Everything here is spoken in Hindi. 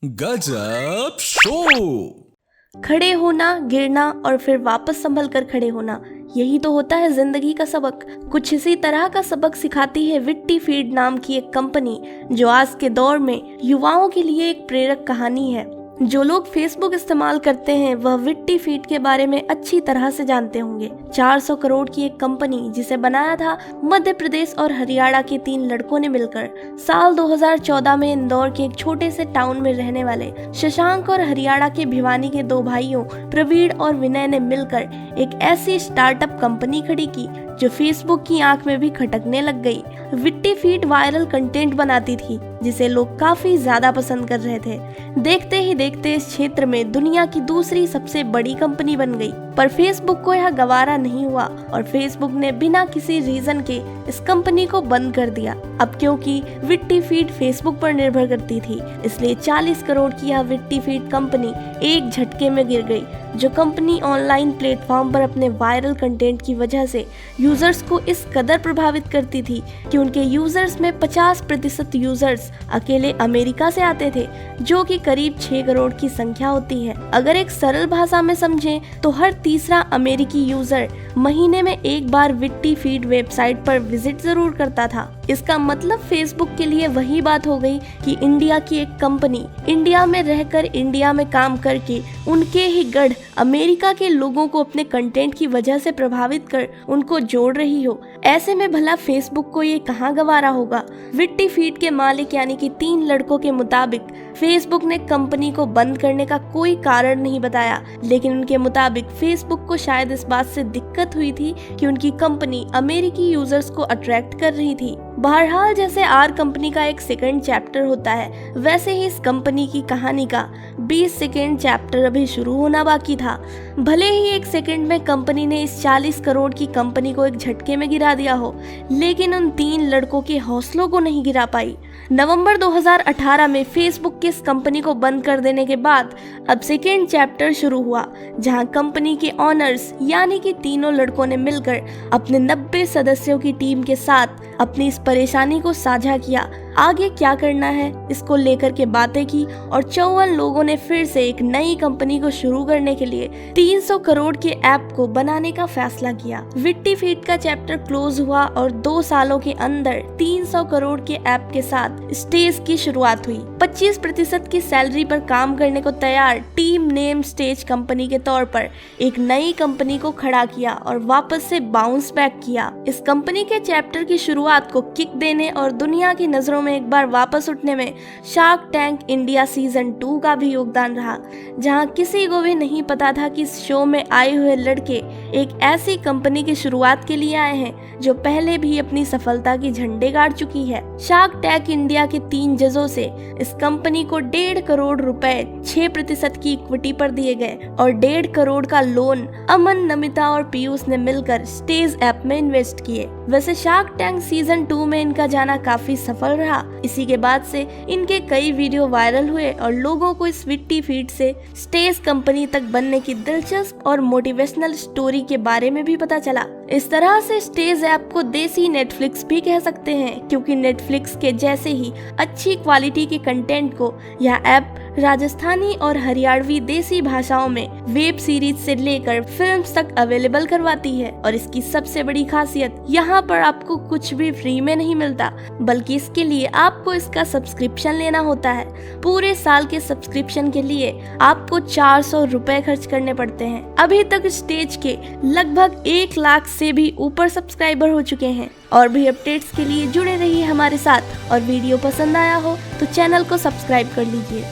गजब शो। खड़े होना, गिरना और फिर वापस संभल कर खड़े होना, यही तो होता है जिंदगी का सबक। कुछ इसी तरह का सबक सिखाती है विट्टी फीड नाम की एक कंपनी, जो आज के दौर में युवाओं के लिए एक प्रेरक कहानी है। जो लोग फेसबुक इस्तेमाल करते हैं वह विट्टी फीड के बारे में अच्छी तरह से जानते होंगे। 400 करोड़ की एक कंपनी जिसे बनाया था मध्य प्रदेश और हरियाणा के 3 लड़कों ने मिलकर। साल 2014 में इंदौर के एक छोटे से टाउन में रहने वाले शशांक और हरियाणा के भिवानी के 2 भाइयों प्रवीण और विनय ने मिलकर एक ऐसी स्टार्टअप कंपनी खड़ी की जो फेसबुक की आंख में भी खटकने लग गई। विट्टी फीड वायरल कंटेंट बनाती थी जिसे लोग काफी ज्यादा पसंद कर रहे थे। देखते ही देखते इस क्षेत्र में दुनिया की दूसरी सबसे बड़ी कंपनी बन गई। पर फेसबुक को यह गवारा नहीं हुआ और फेसबुक ने बिना किसी रीजन के इस कंपनी को बंद कर दिया। अब क्योंकि विट्टी फीड फेसबुक पर निर्भर करती थी, इसलिए 40 करोड़ की यह विट्टी फीड कंपनी एक झटके में गिर गई। जो कंपनी ऑनलाइन प्लेटफॉर्म पर अपने वायरल कंटेंट की वजह से यूजर्स को इस कदर प्रभावित करती थी कि उनके यूजर्स में 50% यूजर्स अकेले अमेरिका से आते थे, जो कि करीब 6 करोड़ की संख्या होती है। अगर एक सरल भाषा में समझें तो हर तीसरा अमेरिकी यूजर महीने में एक बार विट्टी फीड वेबसाइट पर विजिट जरूर करता था। इसका मतलब फेसबुक के लिए वही बात हो गई कि इंडिया की एक कंपनी इंडिया में रहकर इंडिया में काम करके उनके ही गढ़ अमेरिका के लोगों को अपने कंटेंट की वजह से प्रभावित कर उनको जोड़ रही हो। ऐसे में भला फेसबुक को ये कहाँ गवारा होगा। विट्टी फीड के मालिक यानी कि 3 लड़कों के मुताबिक फेसबुक ने कंपनी को बंद करने का कोई कारण नहीं बताया, लेकिन उनके मुताबिक फेसबुक को शायद इस बात से दिक्कत हुई थी कि उनकी कंपनी अमेरिकी यूजर्स को अट्रैक्ट कर रही थी। बहरहाल, जैसे आर कंपनी का एक सेकंड चैप्टर होता है, वैसे ही इस कंपनी की कहानी का 20 सेकंड चैप्टर अभी शुरू होना बाकी था। भले ही एक सेकंड में कंपनी ने इस 40 करोड़ की कंपनी को एक झटके में गिरा दिया हो, लेकिन उन 3 लड़कों के हौसलों को नहीं गिरा पाई। नवंबर 2018 में फेसबुक की इस कंपनी को बंद कर देने के बाद अब सेकेंड चैप्टर शुरू हुआ, जहां कंपनी के ऑनर्स यानी कि तीनों लड़कों ने मिलकर अपने 90 सदस्यों की टीम के साथ अपनी इस परेशानी को साझा किया। आगे क्या करना है इसको लेकर के बातें की और 54 लोगों ने फिर से एक नई कंपनी को शुरू करने के लिए 300 करोड़ के ऐप को बनाने का फैसला किया। विट्टी फीड का चैप्टर क्लोज हुआ और 2 सालों के अंदर 300 करोड़ के ऐप के साथ स्टेज की शुरुआत हुई। 25% की सैलरी पर काम करने को तैयार टीम नेम स्टेज कंपनी के तौर पर एक नई कंपनी को खड़ा किया और वापस से बाउंस बैक किया। इस कंपनी के चैप्टर की शुरुआत को किक देने और दुनिया की नजरों में एक बार वापस उठने में शार्क टैंक इंडिया सीजन 2 का भी योगदान रहा, जहां किसी को भी नहीं पता था कि इस शो में आए हुए लड़के एक ऐसी कंपनी की शुरुआत के लिए आए हैं जो पहले भी अपनी सफलता की झंडे गाड़ चुकी है। शार्क टैंक इंडिया के 3 जजों से इस कंपनी को 1.5 करोड़ रुपए 6% की इक्विटी पर दिए गए और 1.5 करोड़ का लोन अमन, नमिता और पीयूष ने मिलकर स्टेज ऐप में इन्वेस्ट किए। वैसे शार्क टैंक सीजन 2 में इनका जाना काफी सफल रहा। इसी के बाद से इनके कई वीडियो वायरल हुए और लोगों को इस विट्टी फीड से स्टेज कंपनी तक बनने की दिलचस्प और मोटिवेशनल स्टोरी के बारे में भी पता चला। इस तरह से स्टेज ऐप को देसी नेटफ्लिक्स भी कह सकते हैं, क्योंकि नेटफ्लिक्स के जैसे ही अच्छी क्वालिटी के कंटेंट को यह ऐप राजस्थानी और हरियाणवी देसी भाषाओं में वेब सीरीज से लेकर फिल्म्स तक अवेलेबल करवाती है। और इसकी सबसे बड़ी खासियत, यहाँ पर आपको कुछ भी फ्री में नहीं मिलता, बल्कि इसके लिए आपको इसका सब्सक्रिप्शन लेना होता है। पूरे साल के सब्सक्रिप्शन के लिए आपको 400 रुपए खर्च करने पड़ते हैं। अभी तक स्टेज के लगभग 1 लाख से भी ऊपर सब्सक्राइबर हो चुके हैं। और भी अपडेट्स के लिए जुड़े रहिए हमारे साथ, और वीडियो पसंद आया हो तो चैनल को सब्सक्राइब कर लीजिए।